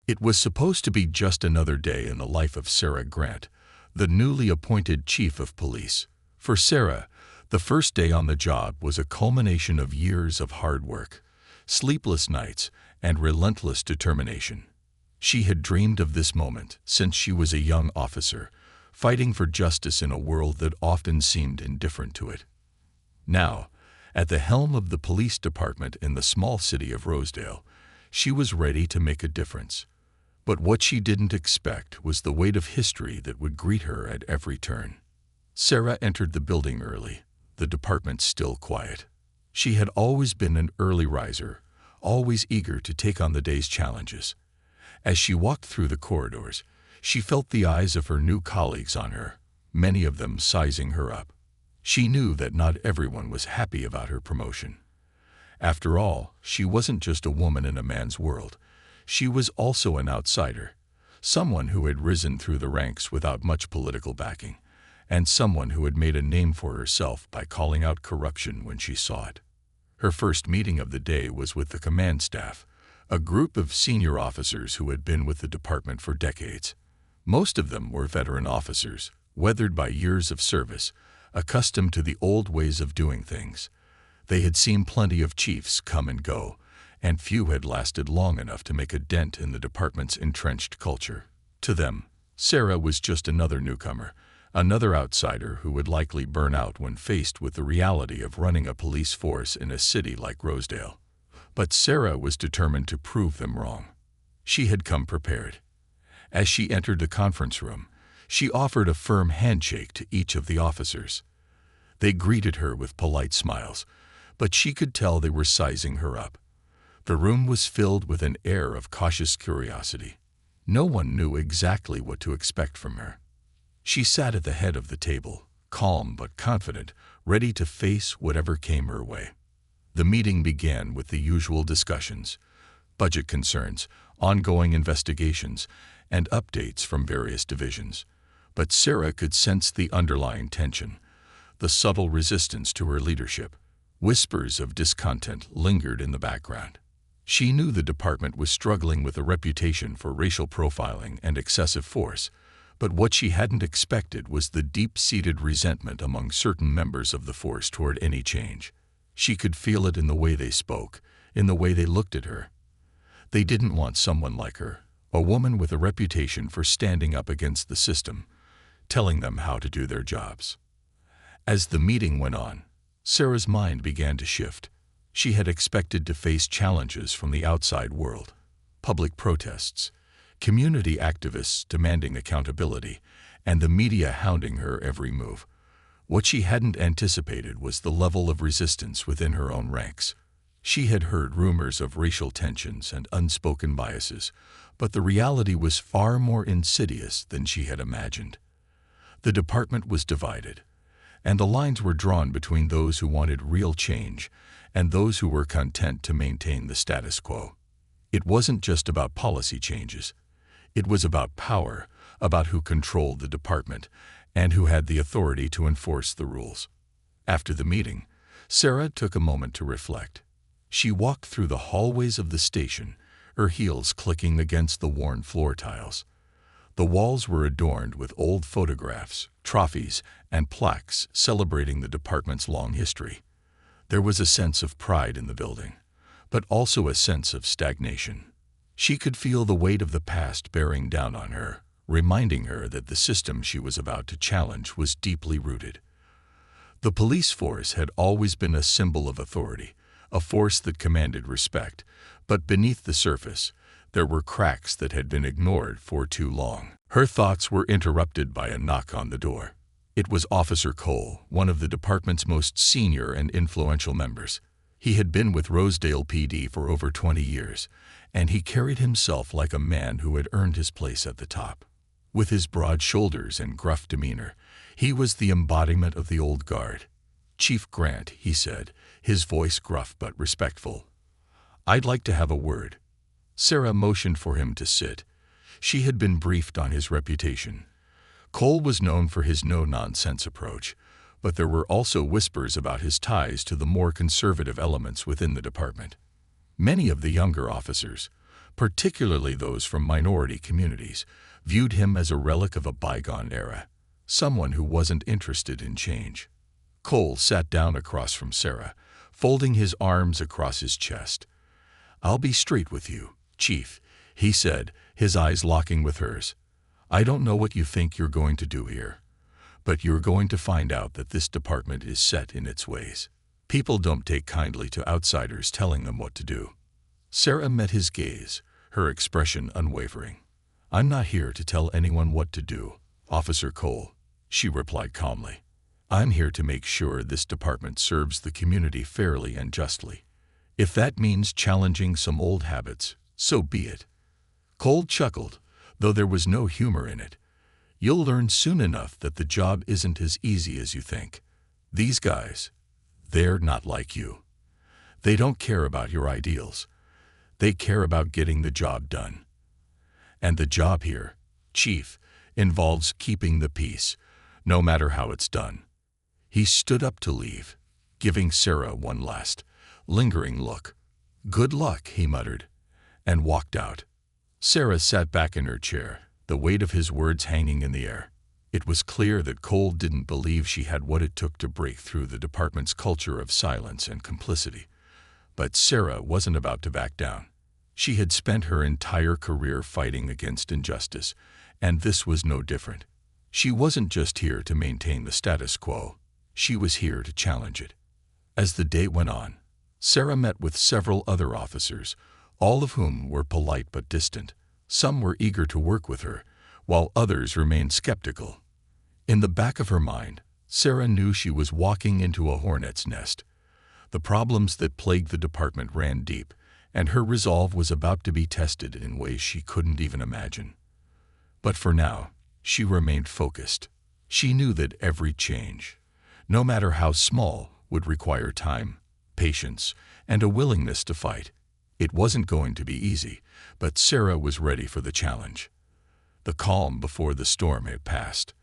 It was supposed to be just another day in the life of Sarah Grant, the newly appointed chief of police. For Sarah, the first day on the job was a culmination of years of hard work, sleepless nights, and relentless determination. She had dreamed of this moment since she was a young officer, fighting for justice in a world that often seemed indifferent to it. Now, at the helm of the police department in the small city of Rosedale, she was ready to make a difference. But what she didn't expect was the weight of history that would greet her at every turn. Sarah entered the building early, the department still quiet. She had always been an early riser, always eager to take on the day's challenges. As she walked through the corridors, she felt the eyes of her new colleagues on her, many of them sizing her up. She knew that not everyone was happy about her promotion. After all, she wasn't just a woman in a man's world. She was also an outsider, someone who had risen through the ranks without much political backing, and someone who had made a name for herself by calling out corruption when she saw it. Her first meeting of the day was with the command staff, a group of senior officers who had been with the department for decades. Most of them were veteran officers, weathered by years of service, accustomed to the old ways of doing things. They had seen plenty of chiefs come and go, and few had lasted long enough to make a dent in the department's entrenched culture. To them, Sarah was just another newcomer, another outsider who would likely burn out when faced with the reality of running a police force in a city like Rosedale. But Sarah was determined to prove them wrong. She had come prepared. As she entered the conference room, she offered a firm handshake to each of the officers. They greeted her with polite smiles, but she could tell they were sizing her up. The room was filled with an air of cautious curiosity. No one knew exactly what to expect from her. She sat at the head of the table, calm but confident, ready to face whatever came her way. The meeting began with the usual discussions: budget concerns, ongoing investigations, and updates from various divisions. But Sarah could sense the underlying tension, the subtle resistance to her leadership. Whispers of discontent lingered in the background. She knew the department was struggling with a reputation for racial profiling and excessive force, but what she hadn't expected was the deep-seated resentment among certain members of the force toward any change. She could feel it in the way they spoke, in the way they looked at her. They didn't want someone like her, a woman with a reputation for standing up against the system, telling them how to do their jobs. As the meeting went on, Sarah's mind began to shift. She had expected to face challenges from the outside world: public protests, community activists demanding accountability, and the media hounding her every move. What she hadn't anticipated was the level of resistance within her own ranks. She had heard rumors of racial tensions and unspoken biases, but the reality was far more insidious than she had imagined. The department was divided, and the lines were drawn between those who wanted real change and those who were content to maintain the status quo. It wasn't just about policy changes. It was about power, about who controlled the department and who had the authority to enforce the rules. After the meeting, Sarah took a moment to reflect. She walked through the hallways of the station, her heels clicking against the worn floor tiles. The walls were adorned with old photographs, trophies, and plaques celebrating the department's long history. There was a sense of pride in the building, but also a sense of stagnation. She could feel the weight of the past bearing down on her, reminding her that the system she was about to challenge was deeply rooted. The police force had always been a symbol of authority, a force that commanded respect, but beneath the surface, there were cracks that had been ignored for too long. Her thoughts were interrupted by a knock on the door. It was Officer Cole, one of the department's most senior and influential members. He had been with Rosedale PD for over 20 years, and he carried himself like a man who had earned his place at the top. With his broad shoulders and gruff demeanor, he was the embodiment of the old guard. "Chief Grant," he said, his voice gruff but respectful. "I'd like to have a word." Sarah motioned for him to sit. She had been briefed on his reputation. Cole was known for his no-nonsense approach, but there were also whispers about his ties to the more conservative elements within the department. Many of the younger officers, particularly those from minority communities, viewed him as a relic of a bygone era, someone who wasn't interested in change. Cole sat down across from Sarah, folding his arms across his chest. "I'll be straight with you, Chief," he said, his eyes locking with hers. "I don't know what you think you're going to do here, but you're going to find out that this department is set in its ways. People don't take kindly to outsiders telling them what to do." Sarah met his gaze, her expression unwavering. "I'm not here to tell anyone what to do, Officer Cole," she replied calmly. "I'm here to make sure this department serves the community fairly and justly. If that means challenging some old habits, so be it." Cole chuckled, though there was no humor in it. "You'll learn soon enough that the job isn't as easy as you think. These guys, they're not like you. They don't care about your ideals. They care about getting the job done. And the job here, Chief, involves keeping the peace, no matter how it's done." He stood up to leave, giving Sarah one last, lingering look. "Good luck," he muttered, and walked out. Sarah sat back in her chair, the weight of his words hanging in the air. It was clear that Cole didn't believe she had what it took to break through the department's culture of silence and complicity. But Sarah wasn't about to back down. She had spent her entire career fighting against injustice, and this was no different. She wasn't just here to maintain the status quo. She was here to challenge it. As the day went on, Sarah met with several other officers, all of whom were polite but distant. Some were eager to work with her, while others remained skeptical. In the back of her mind, Sarah knew she was walking into a hornet's nest. The problems that plagued the department ran deep, and her resolve was about to be tested in ways she couldn't even imagine. But for now, she remained focused. She knew that every change, no matter how small, would require time, patience, and a willingness to fight. It wasn't going to be easy, but Sarah was ready for the challenge. The calm before the storm had passed.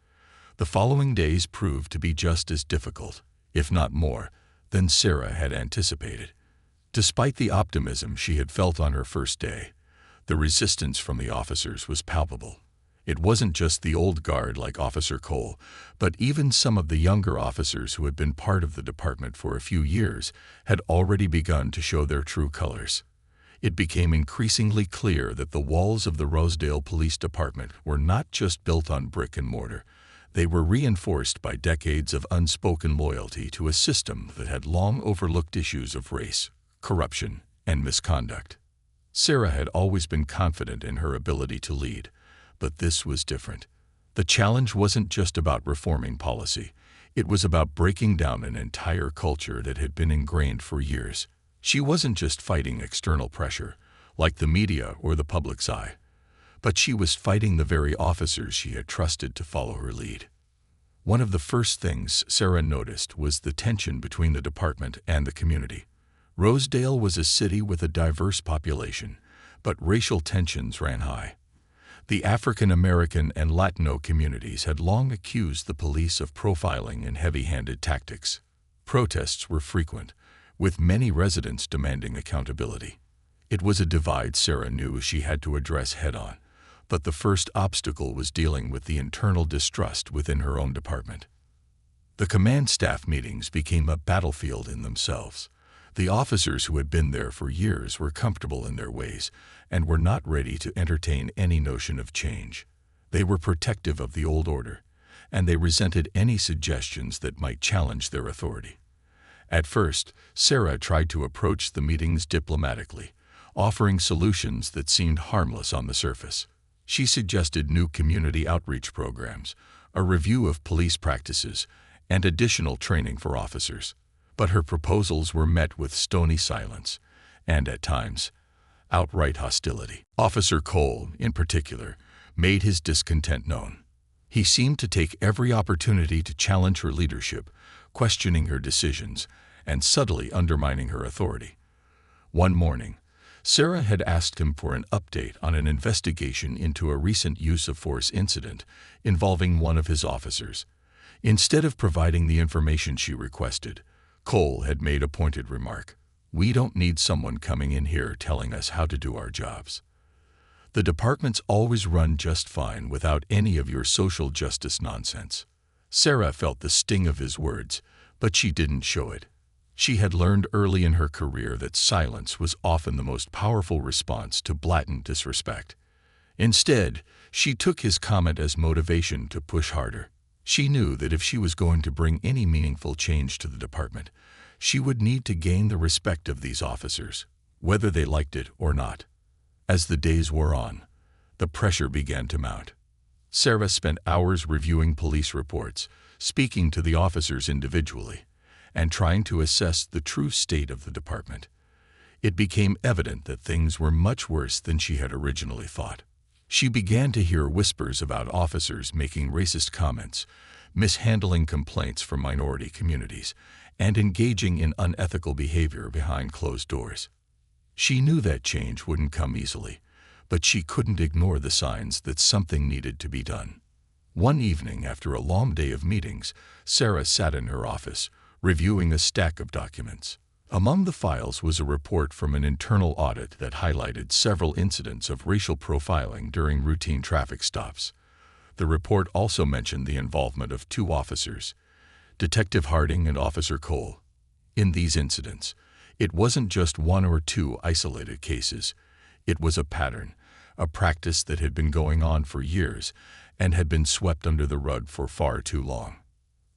The following days proved to be just as difficult, if not more, than Sarah had anticipated. Despite the optimism she had felt on her first day, the resistance from the officers was palpable. It wasn't just the old guard like Officer Cole, but even some of the younger officers who had been part of the department for a few years had already begun to show their true colors. It became increasingly clear that the walls of the Rosedale Police Department were not just built on brick and mortar. They were reinforced by decades of unspoken loyalty to a system that had long overlooked issues of race, corruption, and misconduct. Sarah had always been confident in her ability to lead, but this was different. The challenge wasn't just about reforming policy. It was about breaking down an entire culture that had been ingrained for years. She wasn't just fighting external pressure, like the media or the public's eye, but she was fighting the very officers she had trusted to follow her lead. One of the first things Sarah noticed was the tension between the department and the community. Rosedale was a city with a diverse population, but racial tensions ran high. The African American and Latino communities had long accused the police of profiling and heavy-handed tactics. Protests were frequent, with many residents demanding accountability. It was a divide Sarah knew she had to address head-on, but the first obstacle was dealing with the internal distrust within her own department. The command staff meetings became a battlefield in themselves. The officers who had been there for years were comfortable in their ways and were not ready to entertain any notion of change. They were protective of the old order, and they resented any suggestions that might challenge their authority. At first, Sarah tried to approach the meetings diplomatically, offering solutions that seemed harmless on the surface. She suggested new community outreach programs, a review of police practices, and additional training for officers. But her proposals were met with stony silence, and at times, outright hostility. Officer Cole, in particular, made his discontent known. He seemed to take every opportunity to challenge her leadership, questioning her decisions, and subtly undermining her authority. One morning, Sarah had asked him for an update on an investigation into a recent use-of-force incident involving one of his officers. Instead of providing the information she requested, Cole had made a pointed remark. "We don't need someone coming in here telling us how to do our jobs. The department's always run just fine without any of your social justice nonsense. Sarah felt the sting of his words, but she didn't show it. She had learned early in her career that silence was often the most powerful response to blatant disrespect. Instead, she took his comment as motivation to push harder. She knew that if she was going to bring any meaningful change to the department, she would need to gain the respect of these officers, whether they liked it or not. As the days wore on, the pressure began to mount. Sarah spent hours reviewing police reports, speaking to the officers individually, and trying to assess the true state of the department. It became evident that things were much worse than she had originally thought. She began to hear whispers about officers making racist comments, mishandling complaints from minority communities, and engaging in unethical behavior behind closed doors. She knew that change wouldn't come easily, but she couldn't ignore the signs that something needed to be done. One evening, after a long day of meetings, Sarah sat in her office, reviewing a stack of documents. Among the files was a report from an internal audit that highlighted several incidents of racial profiling during routine traffic stops. The report also mentioned the involvement of two officers, Detective Harding and Officer Cole. In these incidents, it wasn't just one or two isolated cases. It was a pattern, a practice that had been going on for years and had been swept under the rug for far too long.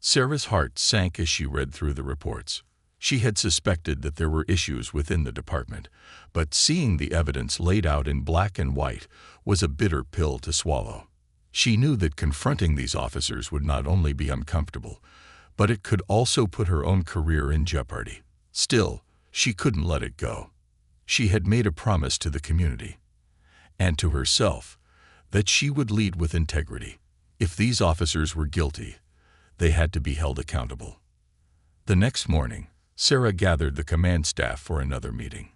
Sarah's heart sank as she read through the reports. She had suspected that there were issues within the department, but seeing the evidence laid out in black and white was a bitter pill to swallow. She knew that confronting these officers would not only be uncomfortable, but it could also put her own career in jeopardy. Still, she couldn't let it go. She had made a promise to the community, and to herself, that she would lead with integrity. If these officers were guilty, they had to be held accountable. The next morning, Sarah gathered the command staff for another meeting.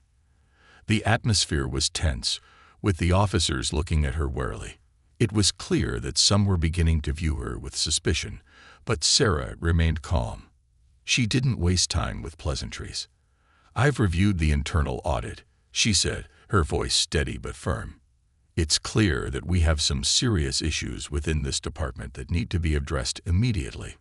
The atmosphere was tense, with the officers looking at her warily. It was clear that some were beginning to view her with suspicion, but Sarah remained calm. She didn't waste time with pleasantries. "I've reviewed the internal audit," she said, her voice steady but firm. "It's clear that we have some serious issues within this department that need to be addressed immediately."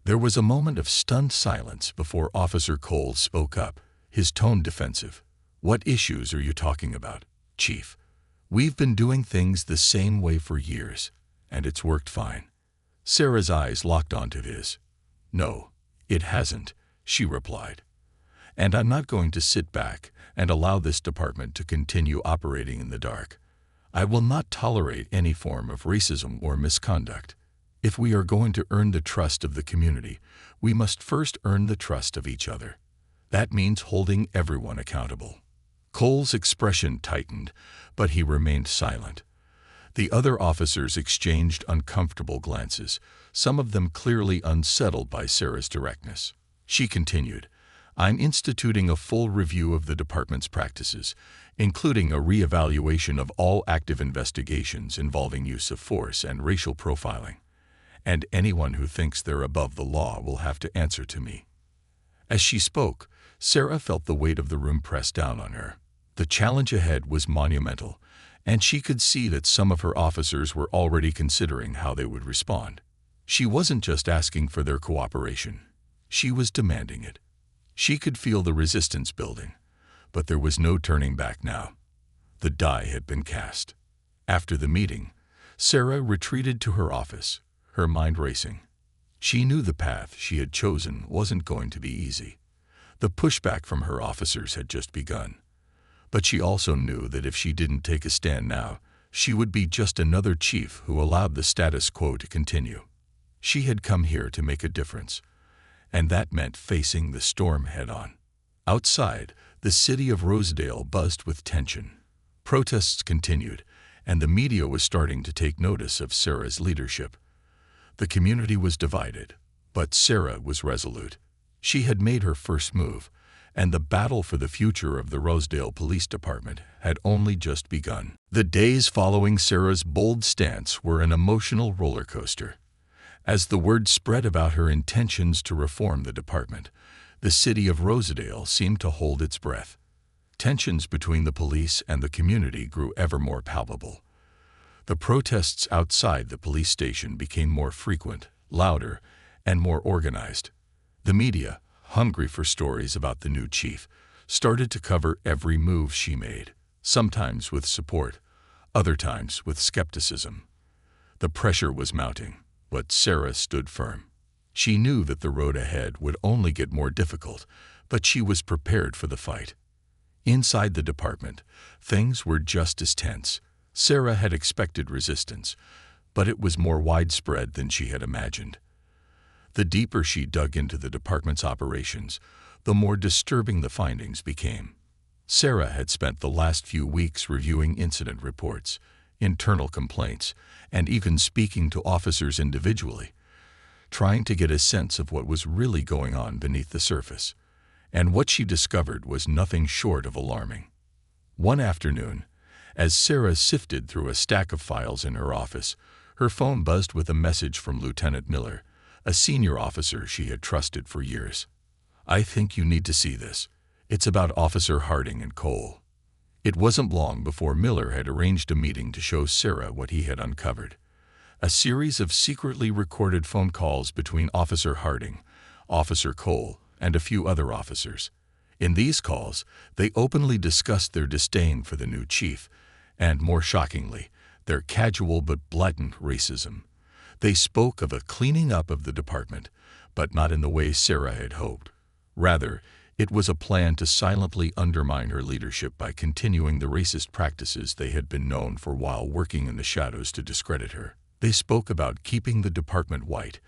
There was a moment of stunned silence before Officer Cole spoke up, his tone defensive. "What issues are you talking about, Chief? We've been doing things the same way for years, and it's worked fine." Sarah's eyes locked onto his. "No, it hasn't," she replied. "And I'm not going to sit back and allow this department to continue operating in the dark. I will not tolerate any form of racism or misconduct. If we are going to earn the trust of the community, we must first earn the trust of each other. That means holding everyone accountable." Cole's expression tightened, but he remained silent. The other officers exchanged uncomfortable glances, some of them clearly unsettled by Sarah's directness. She continued, "I'm instituting a full review of the department's practices, including a reevaluation of all active investigations involving use of force and racial profiling. And anyone who thinks they're above the law will have to answer to me." As she spoke, Sarah felt the weight of the room press down on her. The challenge ahead was monumental, and she could see that some of her officers were already considering how they would respond. She wasn't just asking for their cooperation. She was demanding it. She could feel the resistance building, but there was no turning back now. The die had been cast. After the meeting, Sarah retreated to her office, her mind racing. She knew the path she had chosen wasn't going to be easy. The pushback from her officers had just begun. But she also knew that if she didn't take a stand now, she would be just another chief who allowed the status quo to continue. She had come here to make a difference, and that meant facing the storm head-on. Outside, the city of Rosedale buzzed with tension. Protests continued, and the media was starting to take notice of Sarah's leadership. The community was divided, but Sarah was resolute. She had made her first move, and the battle for the future of the Rosedale Police Department had only just begun. The days following Sarah's bold stance were an emotional roller coaster. As the word spread about her intentions to reform the department, the city of Rosedale seemed to hold its breath. Tensions between the police and the community grew ever more palpable. The protests outside the police station became more frequent, louder, and more organized. The media, hungry for stories about the new chief, started to cover every move she made, sometimes with support, other times with skepticism. The pressure was mounting, but Sarah stood firm. She knew that the road ahead would only get more difficult, but she was prepared for the fight. Inside the department, things were just as tense. Sarah had expected resistance, but it was more widespread than she had imagined. The deeper she dug into the department's operations, the more disturbing the findings became. Sarah had spent the last few weeks reviewing incident reports, internal complaints, and even speaking to officers individually, trying to get a sense of what was really going on beneath the surface. And what she discovered was nothing short of alarming. One afternoon, as Sarah sifted through a stack of files in her office, her phone buzzed with a message from Lieutenant Miller, a senior officer she had trusted for years. "I think you need to see this. It's about Officer Harding and Cole." It wasn't long before Miller had arranged a meeting to show Sarah what he had uncovered. A series of secretly recorded phone calls between Officer Harding, Officer Cole, and a few other officers. In these calls, they openly discussed their disdain for the new chief, and, more shockingly, their casual but blatant racism. They spoke of a cleaning up of the department, but not in the way Sarah had hoped. Rather, it was a plan to silently undermine her leadership by continuing the racist practices they had been known for while working in the shadows to discredit her. They spoke about keeping the department white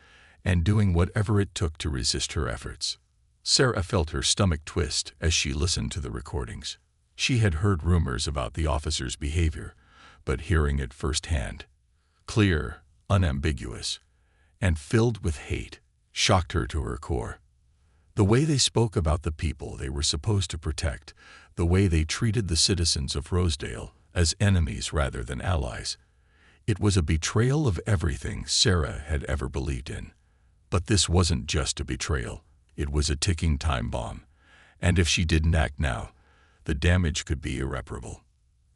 and doing whatever it took to resist her efforts. Sarah felt her stomach twist as she listened to the recordings. She had heard rumors about the officers' behavior, but hearing it firsthand, clear, unambiguous, and filled with hate, shocked her to her core. The way they spoke about the people they were supposed to protect, the way they treated the citizens of Rosedale as enemies rather than allies, it was a betrayal of everything Sarah had ever believed in. But this wasn't just a betrayal. It was a ticking time bomb, and if she didn't act now, the damage could be irreparable.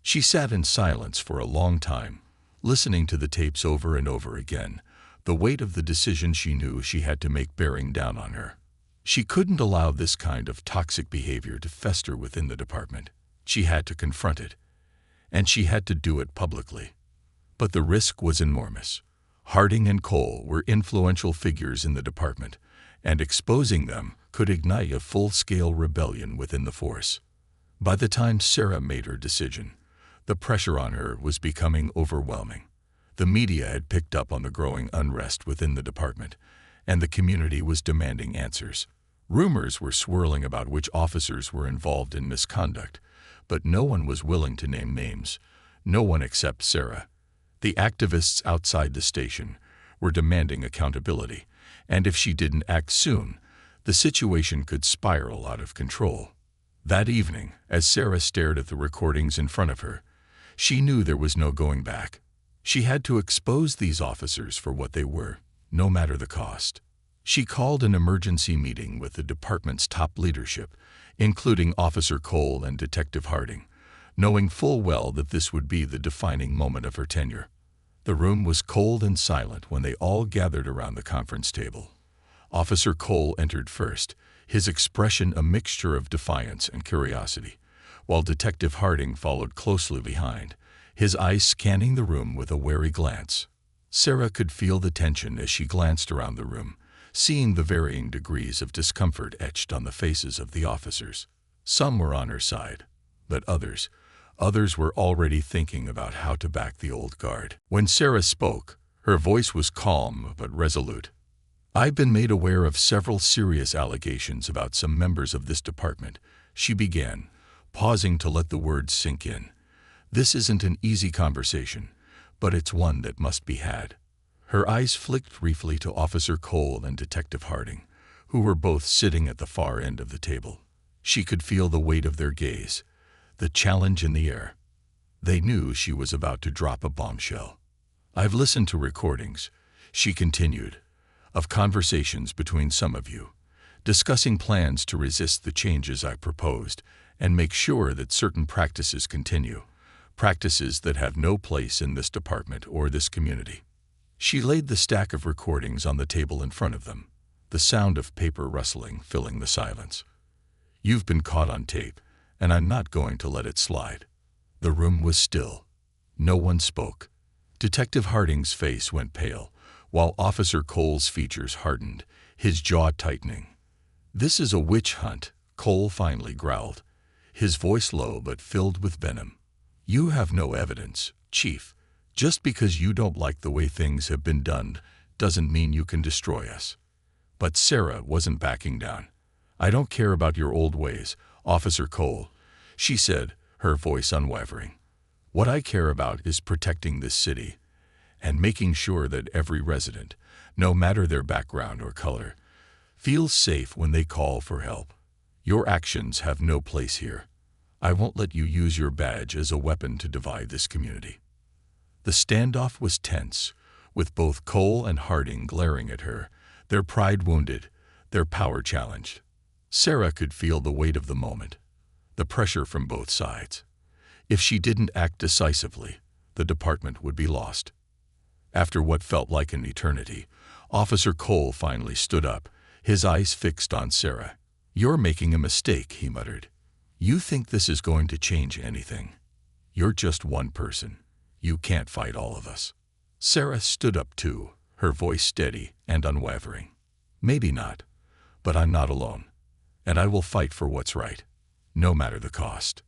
She sat in silence for a long time, listening to the tapes over and over again, the weight of the decision she knew she had to make bearing down on her. She couldn't allow this kind of toxic behavior to fester within the department. She had to confront it, and she had to do it publicly. But the risk was enormous. Harding and Cole were influential figures in the department, and exposing them could ignite a full-scale rebellion within the force. By the time Sarah made her decision, the pressure on her was becoming overwhelming. The media had picked up on the growing unrest within the department, and the community was demanding answers. Rumors were swirling about which officers were involved in misconduct, but no one was willing to name names, no one except Sarah. The activists outside the station were demanding accountability, and if she didn't act soon, the situation could spiral out of control. That evening, as Sarah stared at the recordings in front of her, she knew there was no going back. She had to expose these officers for what they were, no matter the cost. She called an emergency meeting with the department's top leadership, including Officer Cole and Detective Harding, knowing full well that this would be the defining moment of her tenure. The room was cold and silent when they all gathered around the conference table. Officer Cole entered first, his expression a mixture of defiance and curiosity, while Detective Harding followed closely behind, his eyes scanning the room with a wary glance. Sarah could feel the tension as she glanced around the room, seeing the varying degrees of discomfort etched on the faces of the officers. Some were on her side, but others were already thinking about how to back the old guard. When Sarah spoke, her voice was calm but resolute. "I've been made aware of several serious allegations about some members of this department," she began, pausing to let the words sink in. "This isn't an easy conversation, but it's one that must be had." Her eyes flicked briefly to Officer Cole and Detective Harding, who were both sitting at the far end of the table. She could feel the weight of their gaze, the challenge in the air. They knew she was about to drop a bombshell. "I've listened to recordings," she continued, "of conversations between some of you. discussing plans to resist the changes I proposed and make sure that certain practices continue, practices that have no place in this department or this community. She laid the stack of recordings on the table in front of them, the sound of paper rustling filling the silence. You've been caught on tape, and I'm not going to let it slide. The room was still. No one spoke. Detective Harding's face went pale, while Officer Cole's features hardened, his jaw tightening. "This is a witch hunt," Cole finally growled, his voice low but filled with venom. "You have no evidence, Chief. Just because you don't like the way things have been done doesn't mean you can destroy us." But Sarah wasn't backing down. "I don't care about your old ways, Officer Cole," she said, her voice unwavering. "What I care about is protecting this city and making sure that every resident, no matter their background or color, feels safe when they call for help. Your actions have no place here. I won't let you use your badge as a weapon to divide this community." The standoff was tense, with both Cole and Harding glaring at her, their pride wounded, their power challenged. Sarah could feel the weight of the moment, the pressure from both sides. If she didn't act decisively, the department would be lost. After what felt like an eternity, Officer Cole finally stood up, his eyes fixed on Sarah. "You're making a mistake," he muttered. "You think this is going to change anything. You're just one person. You can't fight all of us." Sarah stood up too, her voice steady and unwavering. "Maybe not, but I'm not alone, and I will fight for what's right, no matter the cost."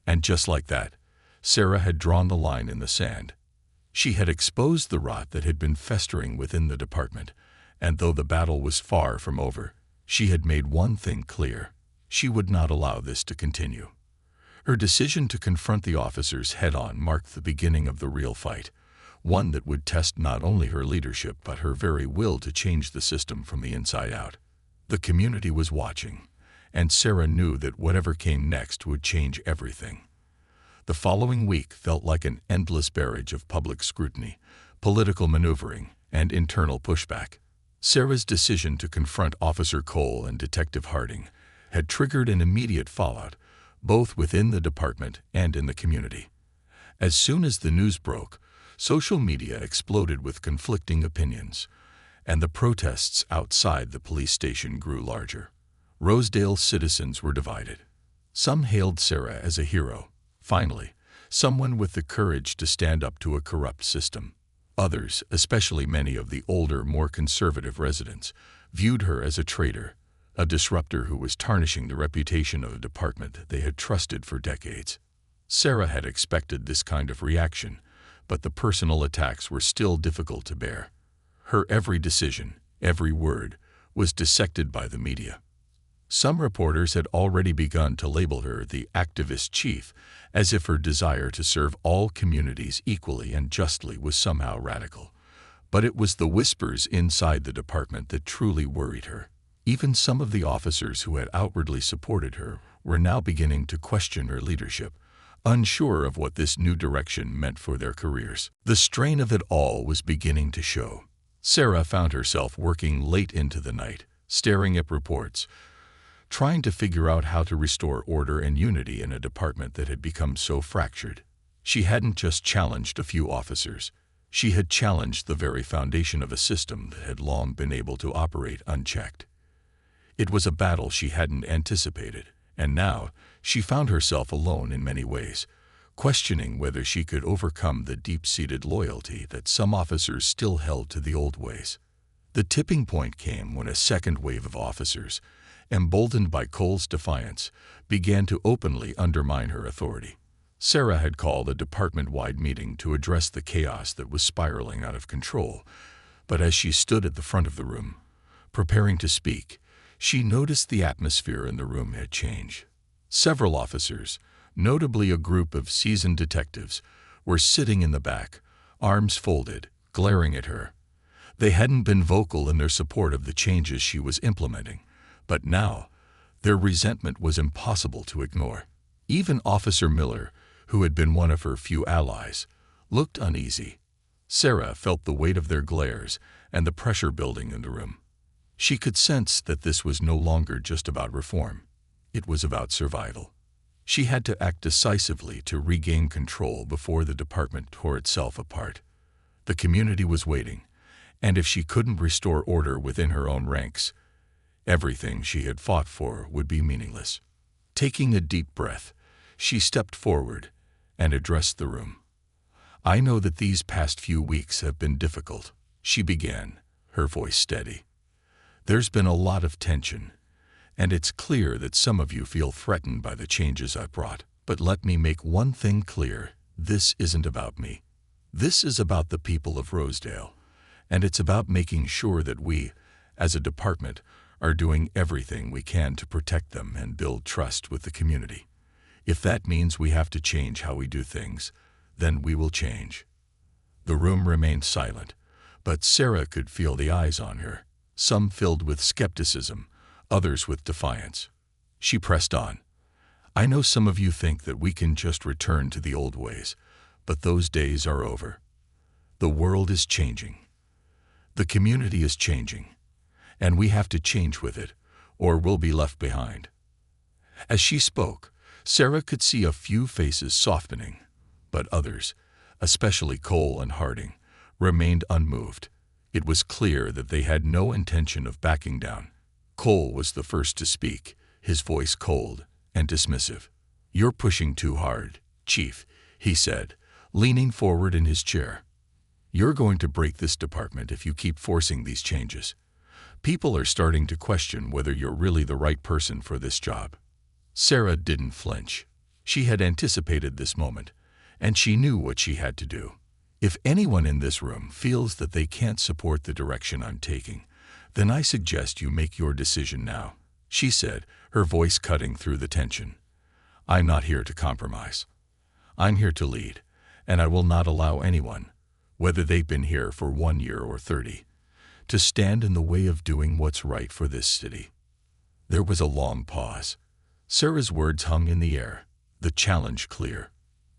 And just like that, Sarah had drawn the line in the sand. She had exposed the rot that had been festering within the department, and though the battle was far from over, she had made one thing clear: she would not allow this to continue. Her decision to confront the officers head-on marked the beginning of the real fight, one that would test not only her leadership but her very will to change the system from the inside out. The community was watching, and Sarah knew that whatever came next would change everything. The following week felt like an endless barrage of public scrutiny, political maneuvering, and internal pushback. Sarah's decision to confront Officer Cole and Detective Harding had triggered an immediate fallout, both within the department and in the community. As soon as the news broke, social media exploded with conflicting opinions, and the protests outside the police station grew larger. Rosedale's citizens were divided. Some hailed Sarah as a hero, finally, someone with the courage to stand up to a corrupt system. Others, especially many of the older, more conservative residents, viewed her as a traitor, a disruptor who was tarnishing the reputation of a department they had trusted for decades. Sarah had expected this kind of reaction, but the personal attacks were still difficult to bear. Her every decision, every word, was dissected by the media. Some reporters had already begun to label her the activist chief, as if her desire to serve all communities equally and justly was somehow radical. But it was the whispers inside the department that truly worried her. Even some of the officers who had outwardly supported her were now beginning to question her leadership, unsure of what this new direction meant for their careers. The strain of it all was beginning to show. Sarah found herself working late into the night, staring at reports, trying to figure out how to restore order and unity in a department that had become so fractured. She hadn't just challenged a few officers. She had challenged the very foundation of a system that had long been able to operate unchecked. It was a battle she hadn't anticipated, and now she found herself alone in many ways, questioning whether she could overcome the deep-seated loyalty that some officers still held to the old ways. The tipping point came when a second wave of officers, emboldened by Cole's defiance, began to openly undermine her authority. Sarah had called a department-wide meeting to address the chaos that was spiraling out of control, but as she stood at the front of the room, preparing to speak, she noticed the atmosphere in the room had changed. Several officers, notably a group of seasoned detectives, were sitting in the back, arms folded, glaring at her. They hadn't been vocal in their support of the changes she was implementing, but now their resentment was impossible to ignore. Even Officer Miller, who had been one of her few allies, looked uneasy. Sarah felt the weight of their glares and the pressure building in the room. She could sense that this was no longer just about reform. It was about survival. She had to act decisively to regain control before the department tore itself apart. The community was waiting, and if she couldn't restore order within her own ranks, everything she had fought for would be meaningless. Taking a deep breath, she stepped forward and addressed the room. "I know that these past few weeks have been difficult," she began, her voice steady. "There's been a lot of tension, and it's clear that some of you feel threatened by the changes I've brought. But let me make one thing clear. This isn't about me. This is about the people of Rosedale, and it's about making sure that we, as a department, are doing everything we can to protect them and build trust with the community. If that means we have to change how we do things, then we will change." The room remained silent, but Sarah could feel the eyes on her, some filled with skepticism, others with defiance. She pressed on. "I know some of you think that we can just return to the old ways, but those days are over. The world is changing. The community is changing, and we have to change with it, or we'll be left behind." As she spoke, Sarah could see a few faces softening, but others, especially Cole and Harding, remained unmoved. It was clear that they had no intention of backing down. Cole was the first to speak, his voice cold and dismissive. "You're pushing too hard, Chief," he said, leaning forward in his chair. "You're going to break this department if you keep forcing these changes. People are starting to question whether you're really the right person for this job." Sarah didn't flinch. She had anticipated this moment, and she knew what she had to do. "If anyone in this room feels that they can't support the direction I'm taking, then I suggest you make your decision now," she said, her voice cutting through the tension. "I'm not here to compromise. I'm here to lead, and I will not allow anyone, whether they've been here for 1 year or 30, to stand in the way of doing what's right for this city." There was a long pause. Sarah's words hung in the air, the challenge clear.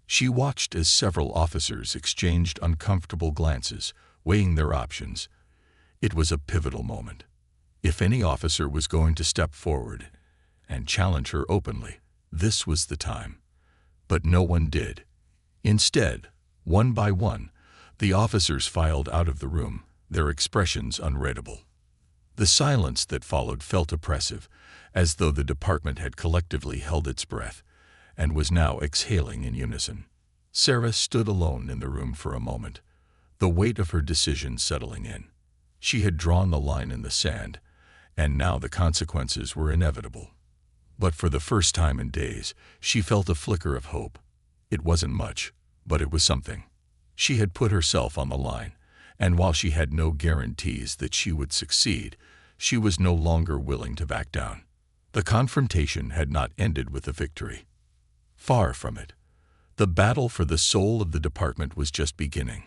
She watched as several officers exchanged uncomfortable glances, weighing their options. It was a pivotal moment. If any officer was going to step forward and challenge her openly, this was the time. But no one did. Instead, one by one, the officers filed out of the room, their expressions unreadable. The silence that followed felt oppressive, as though the department had collectively held its breath and was now exhaling in unison. Sarah stood alone in the room for a moment, the weight of her decision settling in. She had drawn the line in the sand, and now the consequences were inevitable. But for the first time in days, she felt a flicker of hope. It wasn't much, but it was something. She had put herself on the line, and while she had no guarantees that she would succeed, she was no longer willing to back down. The confrontation had not ended with a victory. Far from it. The battle for the soul of the department was just beginning.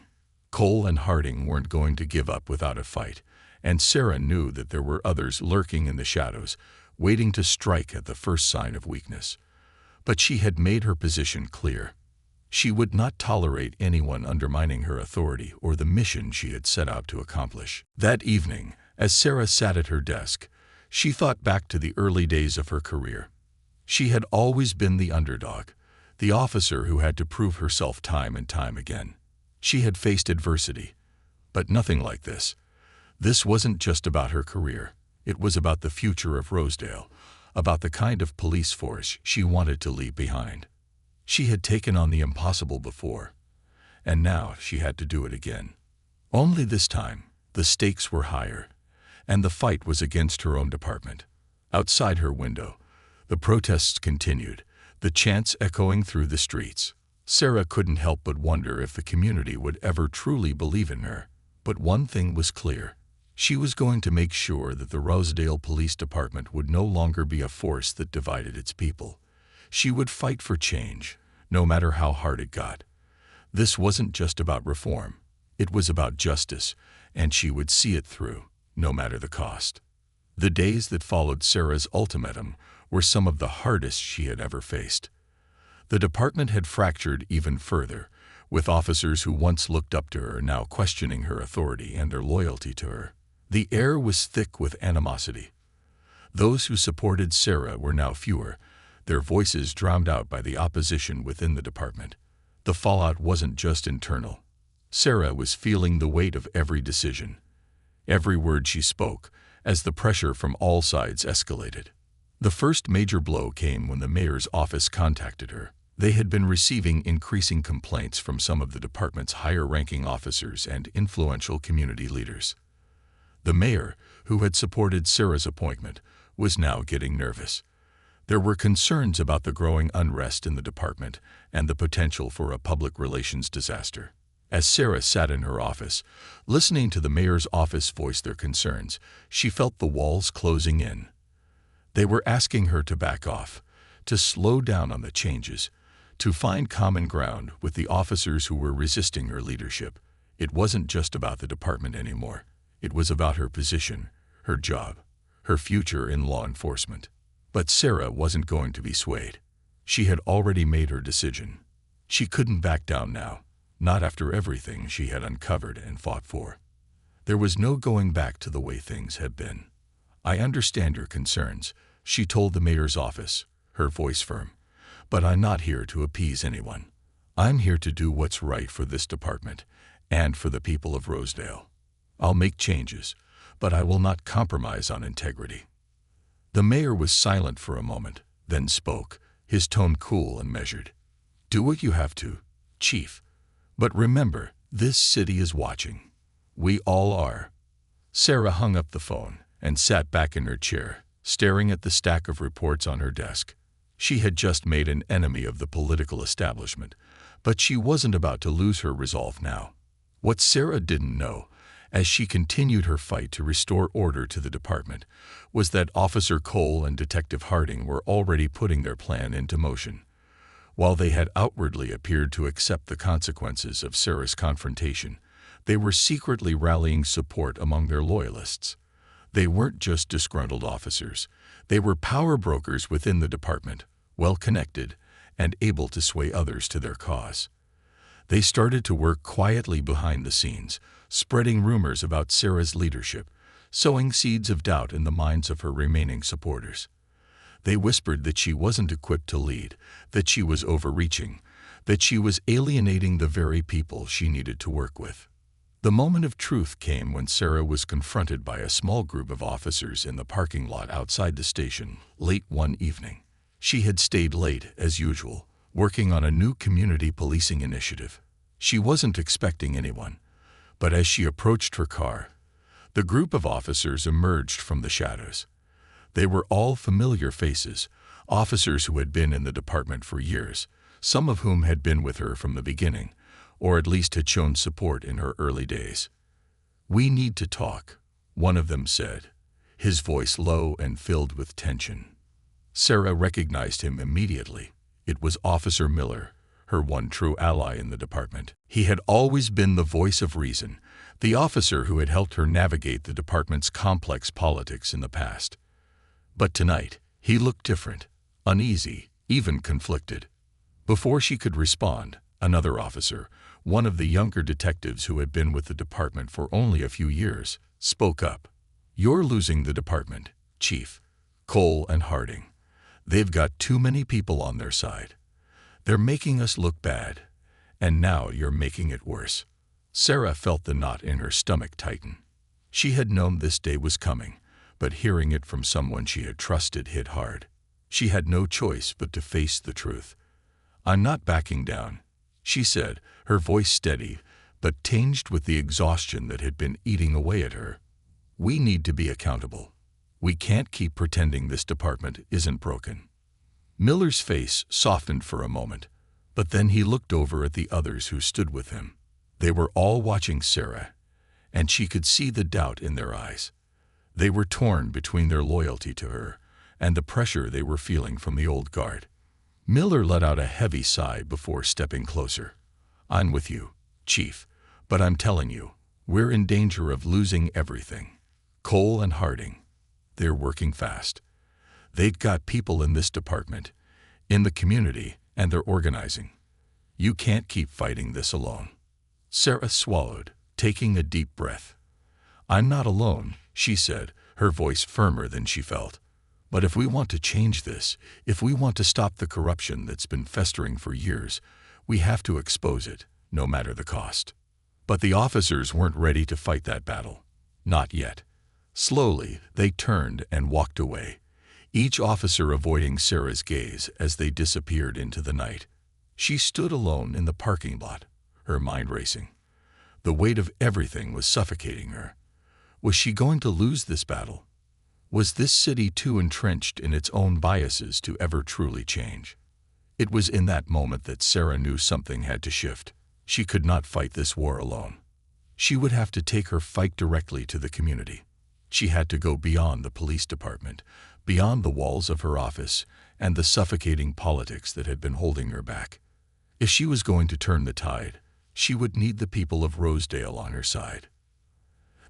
Cole and Harding weren't going to give up without a fight, and Sarah knew that there were others lurking in the shadows, waiting to strike at the first sign of weakness. But she had made her position clear. She would not tolerate anyone undermining her authority or the mission she had set out to accomplish. That evening, as Sarah sat at her desk, she thought back to the early days of her career. She had always been the underdog, the officer who had to prove herself time and time again. She had faced adversity, but nothing like this. This wasn't just about her career. It was about the future of Rosedale, about the kind of police force she wanted to leave behind. She had taken on the impossible before, and now she had to do it again. Only this time, the stakes were higher, and the fight was against her own department. Outside her window, the protests continued, the chants echoing through the streets. Sarah couldn't help but wonder if the community would ever truly believe in her. But one thing was clear. She was going to make sure that the Rosedale Police Department would no longer be a force that divided its people. She would fight for change, no matter how hard it got. This wasn't just about reform. It was about justice, and she would see it through, no matter the cost. The days that followed Sarah's ultimatum were some of the hardest she had ever faced. The department had fractured even further, with officers who once looked up to her now questioning her authority and their loyalty to her. The air was thick with animosity. Those who supported Sarah were now fewer, their voices drowned out by the opposition within the department. The fallout wasn't just internal. Sarah was feeling the weight of every decision, every word she spoke, as the pressure from all sides escalated. The first major blow came when the mayor's office contacted her. They had been receiving increasing complaints from some of the department's higher-ranking officers and influential community leaders. The mayor, who had supported Sarah's appointment, was now getting nervous. There were concerns about the growing unrest in the department and the potential for a public relations disaster. As Sarah sat in her office, listening to the mayor's office voice their concerns, she felt the walls closing in. They were asking her to back off, to slow down on the changes, to find common ground with the officers who were resisting her leadership. It wasn't just about the department anymore. It was about her position, her job, her future in law enforcement. But Sarah wasn't going to be swayed. She had already made her decision. She couldn't back down now, not after everything she had uncovered and fought for. There was no going back to the way things had been. "I understand your concerns," she told the mayor's office, her voice firm. "But I'm not here to appease anyone. I'm here to do what's right for this department and for the people of Rosedale. I'll make changes, but I will not compromise on integrity." The mayor was silent for a moment, then spoke, his tone cool and measured. "Do what you have to, Chief. But remember, this city is watching. We all are." Sarah hung up the phone and sat back in her chair, staring at the stack of reports on her desk. She had just made an enemy of the political establishment, but she wasn't about to lose her resolve now. What Sarah didn't know, as she continued her fight to restore order to the department, was that Officer Cole and Detective Harding were already putting their plan into motion. While they had outwardly appeared to accept the consequences of Sarah's confrontation, they were secretly rallying support among their loyalists. They weren't just disgruntled officers. They were power brokers within the department, well-connected, and able to sway others to their cause. They started to work quietly behind the scenes, spreading rumors about Sarah's leadership, sowing seeds of doubt in the minds of her remaining supporters. They whispered that she wasn't equipped to lead, that she was overreaching, that she was alienating the very people she needed to work with. The moment of truth came when Sarah was confronted by a small group of officers in the parking lot outside the station late one evening. She had stayed late, as usual, working on a new community policing initiative. She wasn't expecting anyone, but as she approached her car, the group of officers emerged from the shadows. They were all familiar faces, officers who had been in the department for years, some of whom had been with her from the beginning, or at least had shown support in her early days. "We need to talk," one of them said, his voice low and filled with tension. Sarah recognized him immediately. It was Officer Miller, her one true ally in the department. He had always been the voice of reason, the officer who had helped her navigate the department's complex politics in the past. But tonight, he looked different, uneasy, even conflicted. Before she could respond, another officer, one of the younger detectives who had been with the department for only a few years, spoke up. "You're losing the department, Chief. Cole and Harding. They've got too many people on their side. They're making us look bad, and now you're making it worse." Sarah felt the knot in her stomach tighten. She had known this day was coming, but hearing it from someone she had trusted hit hard. She had no choice but to face the truth. "I'm not backing down," she said, her voice steady, but tinged with the exhaustion that had been eating away at her. "We need to be accountable. We can't keep pretending this department isn't broken." Miller's face softened for a moment, but then he looked over at the others who stood with him. They were all watching Sarah, and she could see the doubt in their eyes. They were torn between their loyalty to her and the pressure they were feeling from the old guard. Miller let out a heavy sigh before stepping closer. "I'm with you, Chief, but I'm telling you, we're in danger of losing everything. Cole and Harding, they're working fast. They've got people in this department, in the community, and they're organizing. You can't keep fighting this alone." Sarah swallowed, taking a deep breath. "I'm not alone," she said, her voice firmer than she felt. "But if we want to change this, if we want to stop the corruption that's been festering for years, we have to expose it, no matter the cost." But the officers weren't ready to fight that battle. Not yet. Slowly, they turned and walked away, each officer avoiding Sarah's gaze as they disappeared into the night. She stood alone in the parking lot, her mind racing. The weight of everything was suffocating her. Was she going to lose this battle? Was this city too entrenched in its own biases to ever truly change? It was in that moment that Sarah knew something had to shift. She could not fight this war alone. She would have to take her fight directly to the community. She had to go beyond the police department, beyond the walls of her office, and the suffocating politics that had been holding her back. If she was going to turn the tide, she would need the people of Rosedale on her side.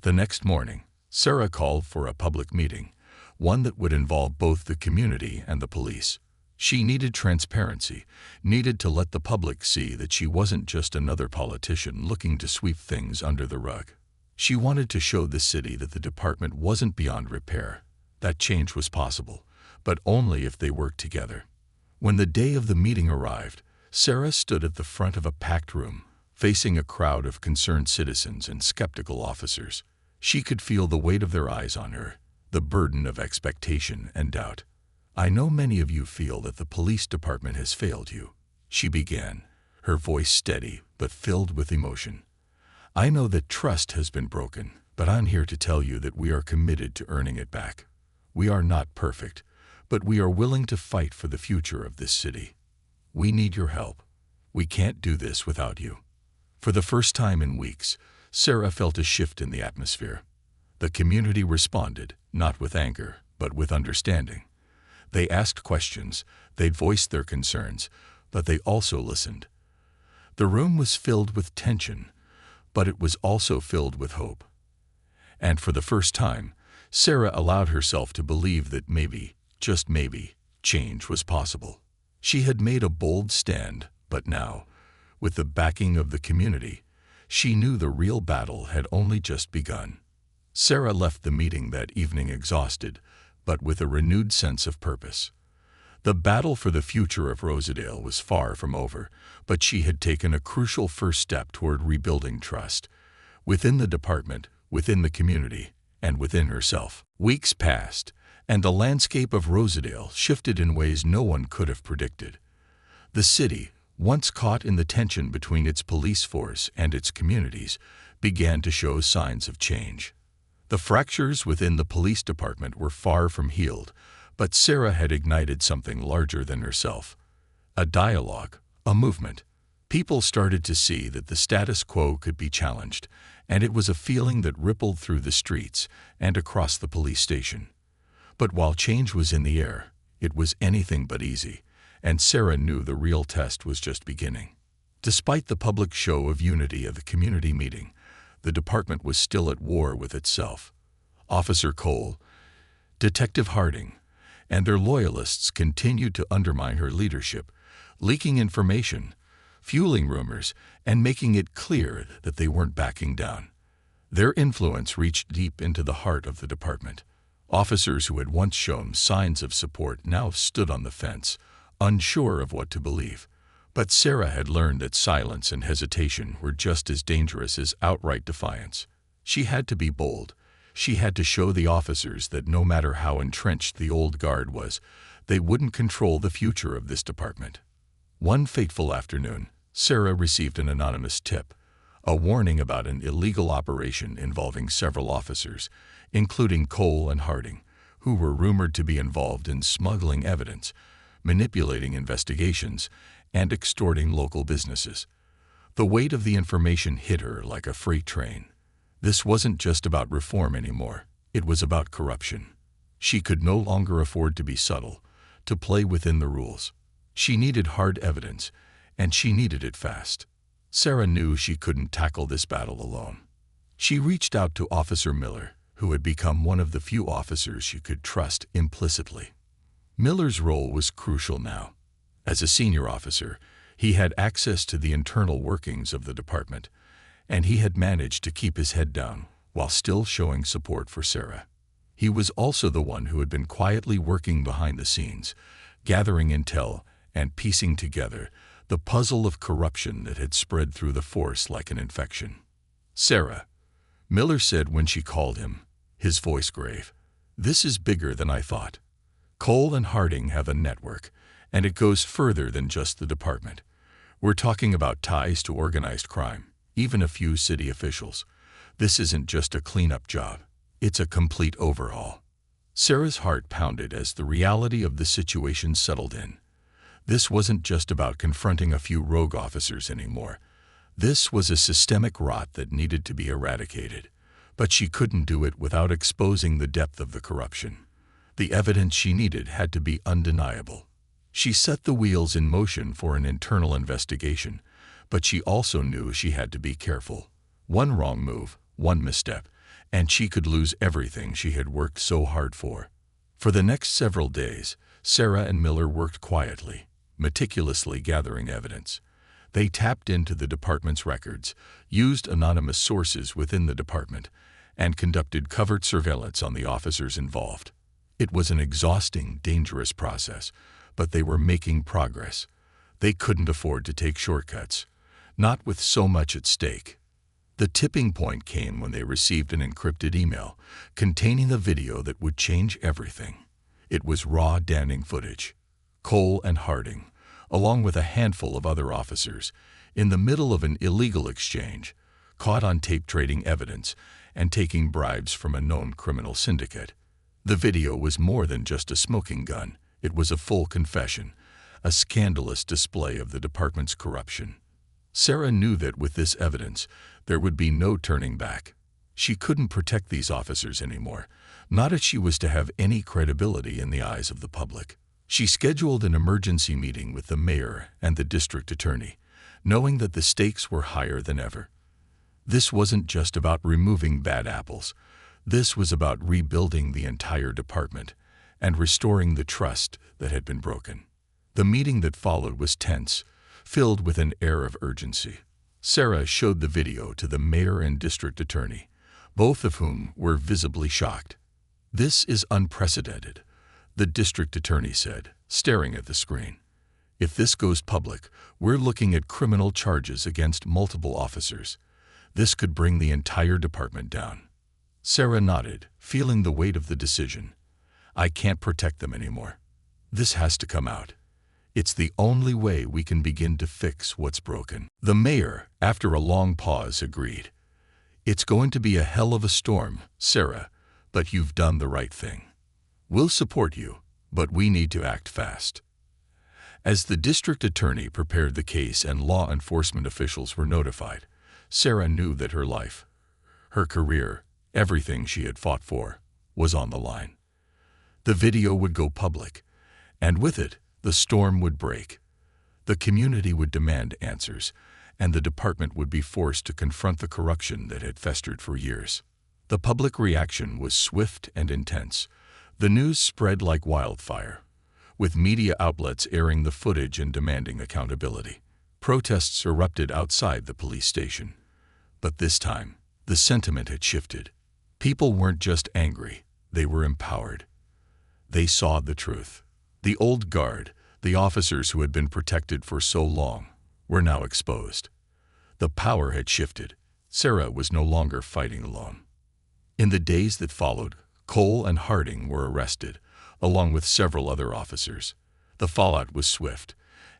The next morning, Sarah called for a public meeting, one that would involve both the community and the police. She needed transparency, needed to let the public see that she wasn't just another politician looking to sweep things under the rug. She wanted to show the city that the department wasn't beyond repair, that change was possible, but only if they worked together. When the day of the meeting arrived, Sarah stood at the front of a packed room, facing a crowd of concerned citizens and skeptical officers. She could feel the weight of their eyes on her, the burden of expectation and doubt. "I know many of you feel that the police department has failed you," she began, her voice steady but filled with emotion. "I know that trust has been broken, but I'm here to tell you that we are committed to earning it back. We are not perfect, but we are willing to fight for the future of this city. We need your help. We can't do this without you." For the first time in weeks, Sarah felt a shift in the atmosphere. The community responded, not with anger, but with understanding. They asked questions, they voiced their concerns, but they also listened. The room was filled with tension, but it was also filled with hope. And for the first time, Sarah allowed herself to believe that maybe, just maybe, change was possible. She had made a bold stand, but now, with the backing of the community, she knew the real battle had only just begun. Sarah left the meeting that evening exhausted, but with a renewed sense of purpose. The battle for the future of Rosedale was far from over, but she had taken a crucial first step toward rebuilding trust, within the department, within the community, and within herself. Weeks passed, and the landscape of Rosedale shifted in ways no one could have predicted. The city, once caught in the tension between its police force and its communities, began to show signs of change. The fractures within the police department were far from healed, but Sarah had ignited something larger than herself. A dialogue, a movement. People started to see that the status quo could be challenged, and it was a feeling that rippled through the streets and across the police station. But while change was in the air, it was anything but easy, and Sarah knew the real test was just beginning. Despite the public show of unity at the community meeting, the department was still at war with itself. Officer Cole, Detective Harding, and their loyalists continued to undermine her leadership, leaking information, fueling rumors, and making it clear that they weren't backing down. Their influence reached deep into the heart of the department. Officers who had once shown signs of support now stood on the fence, unsure of what to believe. But Sarah had learned that silence and hesitation were just as dangerous as outright defiance. She had to be bold. She had to show the officers that no matter how entrenched the old guard was, they wouldn't control the future of this department. One fateful afternoon, Sarah received an anonymous tip, a warning about an illegal operation involving several officers, including Cole and Harding, who were rumored to be involved in smuggling evidence, manipulating investigations, and extorting local businesses. The weight of the information hit her like a freight train. This wasn't just about reform anymore. It was about corruption. She could no longer afford to be subtle, to play within the rules. She needed hard evidence, and she needed it fast. Sarah knew she couldn't tackle this battle alone. She reached out to Officer Miller, who had become one of the few officers she could trust implicitly. Miller's role was crucial now. As a senior officer, he had access to the internal workings of the department, and he had managed to keep his head down while still showing support for Sarah. He was also the one who had been quietly working behind the scenes, gathering intel and piecing together the puzzle of corruption that had spread through the force like an infection. "Sarah," Miller said when she called him, his voice grave, "this is bigger than I thought. Cole and Harding have a network, and it goes further than just the department. We're talking about ties to organized crime, even a few city officials. This isn't just a cleanup job. It's a complete overhaul." Sarah's heart pounded as the reality of the situation settled in. This wasn't just about confronting a few rogue officers anymore. This was a systemic rot that needed to be eradicated. But she couldn't do it without exposing the depth of the corruption. The evidence she needed had to be undeniable. She set the wheels in motion for an internal investigation, but she also knew she had to be careful. One wrong move, one misstep, and she could lose everything she had worked so hard for. For the next several days, Sarah and Miller worked quietly, meticulously gathering evidence. They tapped into the department's records, used anonymous sources within the department, and conducted covert surveillance on the officers involved. It was an exhausting, dangerous process, but they were making progress. They couldn't afford to take shortcuts, not with so much at stake. The tipping point came when they received an encrypted email containing a video that would change everything. It was raw, damning footage. Cole and Harding, along with a handful of other officers, in the middle of an illegal exchange, caught on tape trading evidence and taking bribes from a known criminal syndicate. The video was more than just a smoking gun. It was a full confession, a scandalous display of the department's corruption. Sarah knew that with this evidence, there would be no turning back. She couldn't protect these officers anymore, not if she was to have any credibility in the eyes of the public. She scheduled an emergency meeting with the mayor and the district attorney, knowing that the stakes were higher than ever. This wasn't just about removing bad apples. This was about rebuilding the entire department and restoring the trust that had been broken. The meeting that followed was tense, filled with an air of urgency. Sarah showed the video to the mayor and district attorney, both of whom were visibly shocked. "This is unprecedented," the district attorney said, staring at the screen. "If this goes public, we're looking at criminal charges against multiple officers. This could bring the entire department down." Sarah nodded, feeling the weight of the decision. "I can't protect them anymore. This has to come out. It's the only way we can begin to fix what's broken." The mayor, after a long pause, agreed. "It's going to be a hell of a storm, Sarah, but you've done the right thing. We'll support you, but we need to act fast." As the district attorney prepared the case and law enforcement officials were notified, Sarah knew that her life, her career, everything she had fought for, was on the line. The video would go public, and with it, the storm would break. The community would demand answers, and the department would be forced to confront the corruption that had festered for years. The public reaction was swift and intense. The news spread like wildfire, with media outlets airing the footage and demanding accountability. Protests erupted outside the police station. But this time, the sentiment had shifted. People weren't just angry, they were empowered. They saw the truth. The old guard, the officers who had been protected for so long, were now exposed. The power had shifted. Sarah was no longer fighting alone. In the days that followed, Cole and Harding were arrested, along with several other officers. The fallout was swift,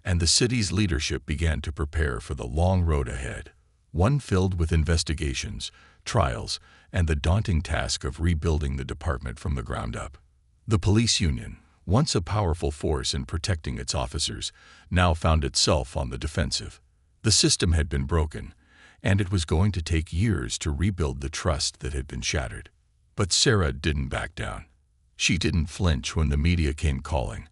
and the city's leadership began to prepare for the long road ahead, one filled with investigations, trials, and the daunting task of rebuilding the department from the ground up. The police union, once a powerful force in protecting its officers, now found itself on the defensive. The system had been broken, and it was going to take years to rebuild the trust that had been shattered. But Sarah didn't back down. She didn't flinch when the media came calling,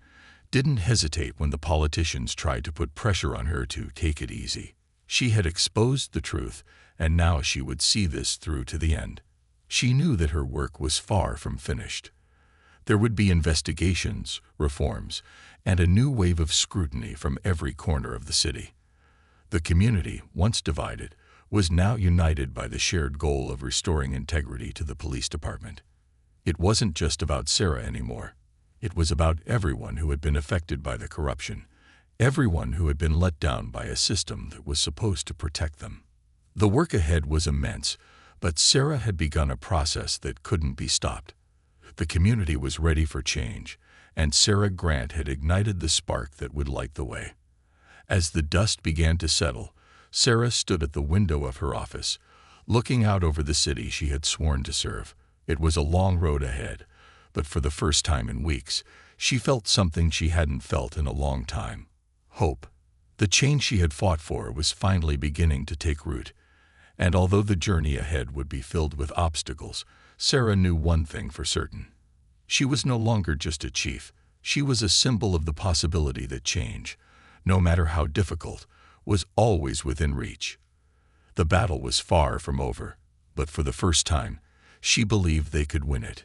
didn't hesitate when the politicians tried to put pressure on her to take it easy. She had exposed the truth, and now she would see this through to the end. She knew that her work was far from finished. There would be investigations, reforms, and a new wave of scrutiny from every corner of the city. The community, once divided, was now united by the shared goal of restoring integrity to the police department. It wasn't just about Sarah anymore. It was about everyone who had been affected by the corruption, everyone who had been let down by a system that was supposed to protect them. The work ahead was immense, but Sarah had begun a process that couldn't be stopped. The community was ready for change, and Sarah Grant had ignited the spark that would light the way. As the dust began to settle, Sarah stood at the window of her office, looking out over the city she had sworn to serve. It was a long road ahead, but for the first time in weeks, she felt something she hadn't felt in a long time: hope. The change she had fought for was finally beginning to take root, and although the journey ahead would be filled with obstacles, Sarah knew one thing for certain. She was no longer just a chief. She was a symbol of the possibility that change, no matter how difficult, was always within reach. The battle was far from over, but for the first time, she believed they could win it.